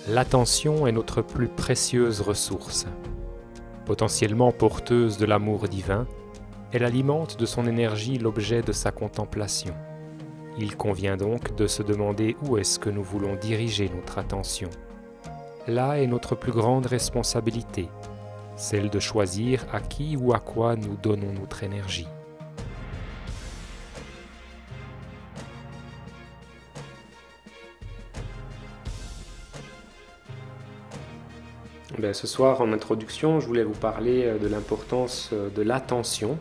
L'attention est notre plus précieuse ressource. Potentiellement porteuse de l'amour divin, elle alimente de son énergie l'objet de sa contemplation. Il convient donc de se demander où est-ce que nous voulons diriger notre attention. Là est notre plus grande responsabilité, celle de choisir à qui ou à quoi nous donnons notre énergie. Ce soir, en introduction, je voulais vous parler de l'importance de l'attention.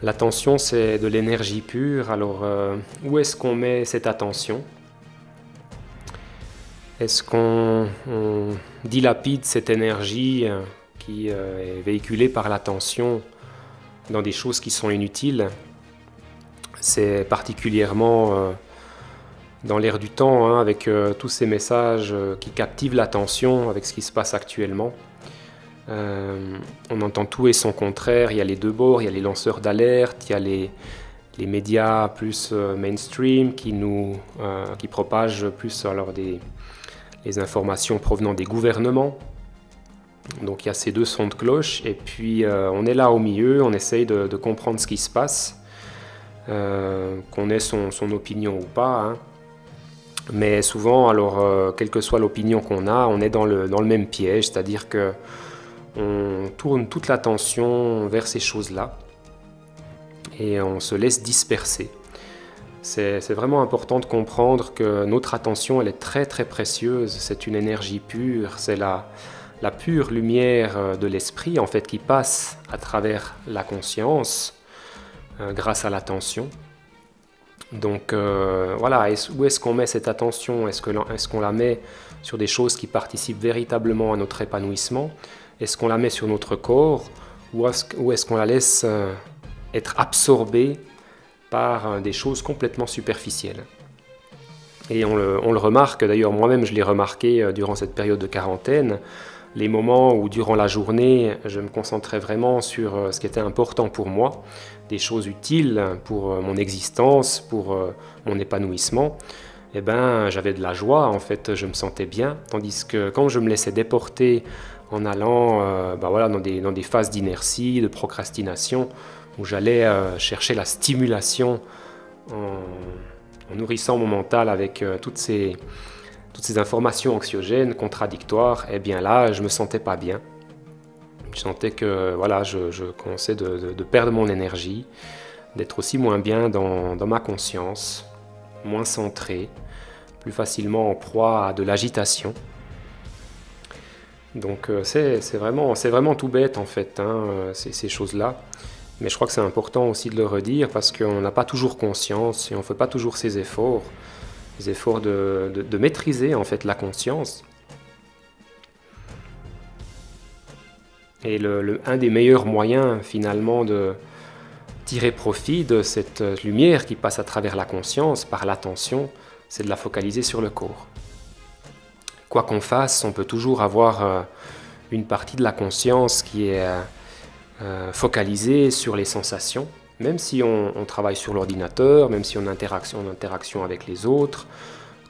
L'attention, c'est de l'énergie pure. Alors, où est-ce qu'on met cette attention? Est-ce qu'on dilapide cette énergie qui est véhiculée par l'attention dans des choses qui sont inutiles? C'est particulièrement dans l'air du temps, avec tous ces messages qui captivent l'attention avec ce qui se passe actuellement. On entend tout et son contraire, il y a les deux bords, il y a les lanceurs d'alerte, il y a les médias plus mainstream qui propagent plus alors les informations provenant des gouvernements. Donc il y a ces deux sons de cloche, et puis on est là au milieu, on essaye de comprendre ce qui se passe, qu'on ait son opinion ou pas. Mais souvent, alors, quelle que soit l'opinion qu'on a, on est dans le même piège, c'est-à-dire qu'on tourne toute l'attention vers ces choses-là et on se laisse disperser. C'est vraiment important de comprendre que notre attention, elle est très très précieuse, c'est une énergie pure, c'est la pure lumière de l'esprit en fait qui passe à travers la conscience grâce à l'attention. Donc voilà, où est-ce qu'on met cette attention? Est-ce qu'on la met sur des choses qui participent véritablement à notre épanouissement? Est-ce qu'on la met sur notre corps? Ou est-ce qu'on la laisse être absorbée par des choses complètement superficielles? Et on le remarque, d'ailleurs moi-même je l'ai remarqué durant cette période de quarantaine, les moments où durant la journée je me concentrais vraiment sur ce qui était important pour moi, des choses utiles pour mon existence, pour mon épanouissement, eh ben, j'avais de la joie, en fait, je me sentais bien. Tandis que quand je me laissais déporter en allant voilà, dans des phases d'inertie, de procrastination, où j'allais chercher la stimulation en nourrissant mon mental avec toutes ces informations anxiogènes, contradictoires, eh bien là, je me sentais pas bien. Je sentais que voilà, je commençais de perdre mon énergie, d'être aussi moins bien dans ma conscience, moins centré, plus facilement en proie à de l'agitation. Donc c'est vraiment tout bête en fait, ces choses-là. Mais je crois que c'est important aussi de le redire parce qu'on n'a pas toujours conscience et on ne fait pas toujours ces efforts de maîtriser en fait la conscience. Et un des meilleurs moyens finalement de tirer profit de cette lumière qui passe à travers la conscience par l'attention, c'est de la focaliser sur le corps. Quoi qu'on fasse, on peut toujours avoir une partie de la conscience qui est focalisée sur les sensations, même si on travaille sur l'ordinateur, même si on est en interaction avec les autres.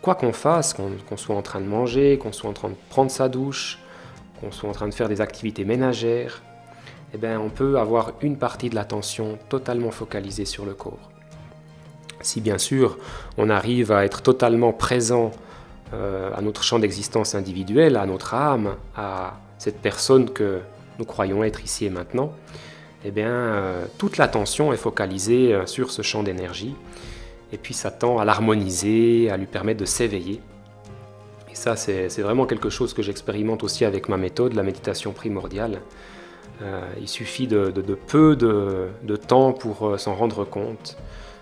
Quoi qu'on fasse, qu'on soit en train de manger, qu'on soit en train de prendre sa douche, qu'on soit en train de faire des activités ménagères, eh bien, on peut avoir une partie de l'attention totalement focalisée sur le corps. Si bien sûr on arrive à être totalement présent à notre champ d'existence individuel, à notre âme, à cette personne que nous croyons être ici et maintenant, eh bien, toute l'attention est focalisée sur ce champ d'énergie et puis ça tend à l'harmoniser, à lui permettre de s'éveiller. Et ça, c'est vraiment quelque chose que j'expérimente aussi avec ma méthode, la méditation primordiale. Il suffit de peu de temps pour s'en rendre compte.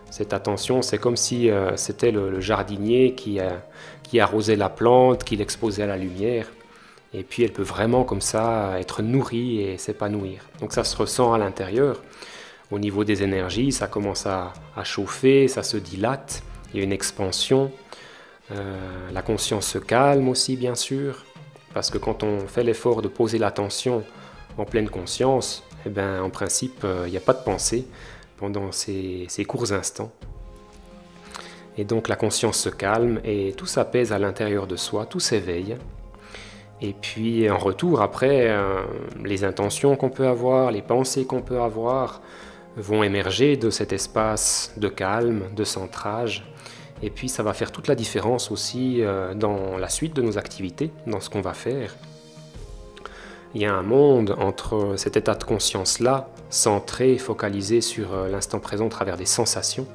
Cette attention, c'est comme si c'était le jardinier qui arrosait la plante, qui l'exposait à la lumière. Et puis elle peut vraiment comme ça être nourrie et s'épanouir. Donc ça se ressent à l'intérieur. Au niveau des énergies, ça commence à chauffer, ça se dilate, il y a une expansion. La conscience se calme aussi, bien sûr, parce que quand on fait l'effort de poser l'attention en pleine conscience, eh ben, en principe, il n'y a pas de pensée pendant ces courts instants. Et donc la conscience se calme et tout s'apaise à l'intérieur de soi, tout s'éveille. Et puis en retour, après, les intentions qu'on peut avoir, les pensées qu'on peut avoir vont émerger de cet espace de calme, de centrage. Et puis ça va faire toute la différence aussi dans la suite de nos activités, dans ce qu'on va faire. Il y a un monde entre cet état de conscience-là, centré, focalisé sur l'instant présent au travers des sensations,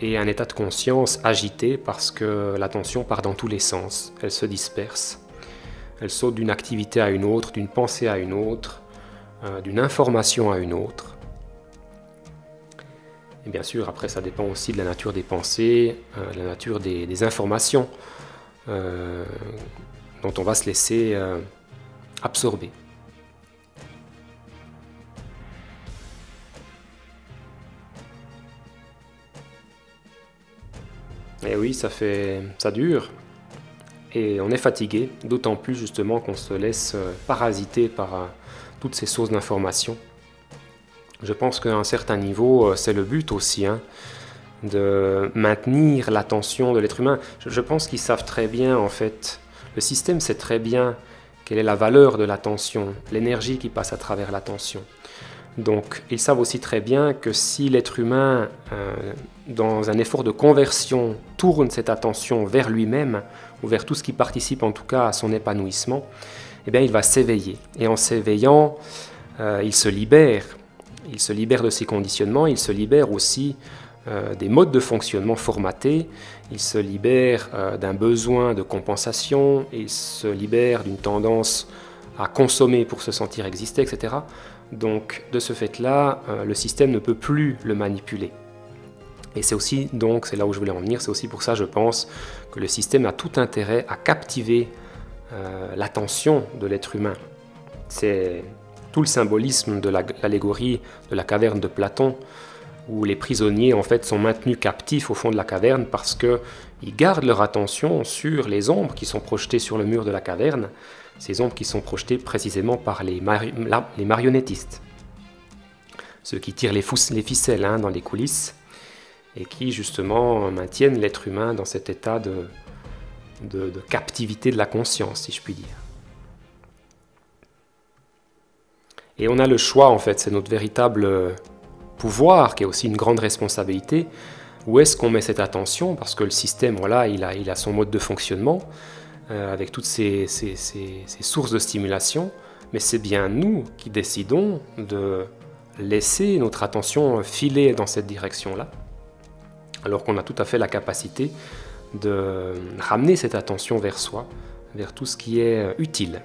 et un état de conscience agité parce que l'attention part dans tous les sens, elle se disperse, elle saute d'une activité à une autre, d'une pensée à une autre, d'une information à une autre. Et bien sûr, après, ça dépend aussi de la nature des pensées, la nature des informations dont on va se laisser absorber. Et oui, ça dure, et on est fatigué, d'autant plus justement qu'on se laisse parasiter par toutes ces sources d'informations. Je pense qu'à un certain niveau, c'est le but aussi, hein, de maintenir l'attention de l'être humain. Je pense qu'ils savent très bien, en fait, le système sait très bien quelle est la valeur de l'attention, l'énergie qui passe à travers l'attention. Donc, ils savent aussi très bien que si l'être humain, dans un effort de conversion, tourne cette attention vers lui-même, ou vers tout ce qui participe en tout cas à son épanouissement, eh bien, il va s'éveiller. Et en s'éveillant, il se libère. Il se libère de ses conditionnements, il se libère aussi des modes de fonctionnement formatés, il se libère d'un besoin de compensation, il se libère d'une tendance à consommer pour se sentir exister, etc. Donc de ce fait-là, le système ne peut plus le manipuler. Et c'est aussi, donc c'est là où je voulais en venir, c'est aussi pour ça je pense que le système a tout intérêt à captiver l'attention de l'être humain. C'est tout le symbolisme de l'allégorie de la caverne de Platon, où les prisonniers en fait sont maintenus captifs au fond de la caverne parce qu'ils gardent leur attention sur les ombres qui sont projetées sur le mur de la caverne, ces ombres qui sont projetées précisément par les marionnettistes, ceux qui tirent les ficelles dans les coulisses et qui justement maintiennent l'être humain dans cet état de captivité de la conscience, si je puis dire. Et on a le choix, en fait, c'est notre véritable pouvoir, qui est aussi une grande responsabilité. Où est-ce qu'on met cette attention? Parce que le système, voilà, il a son mode de fonctionnement, avec toutes ces sources de stimulation, mais c'est bien nous qui décidons de laisser notre attention filer dans cette direction-là, alors qu'on a tout à fait la capacité de ramener cette attention vers soi, vers tout ce qui est utile.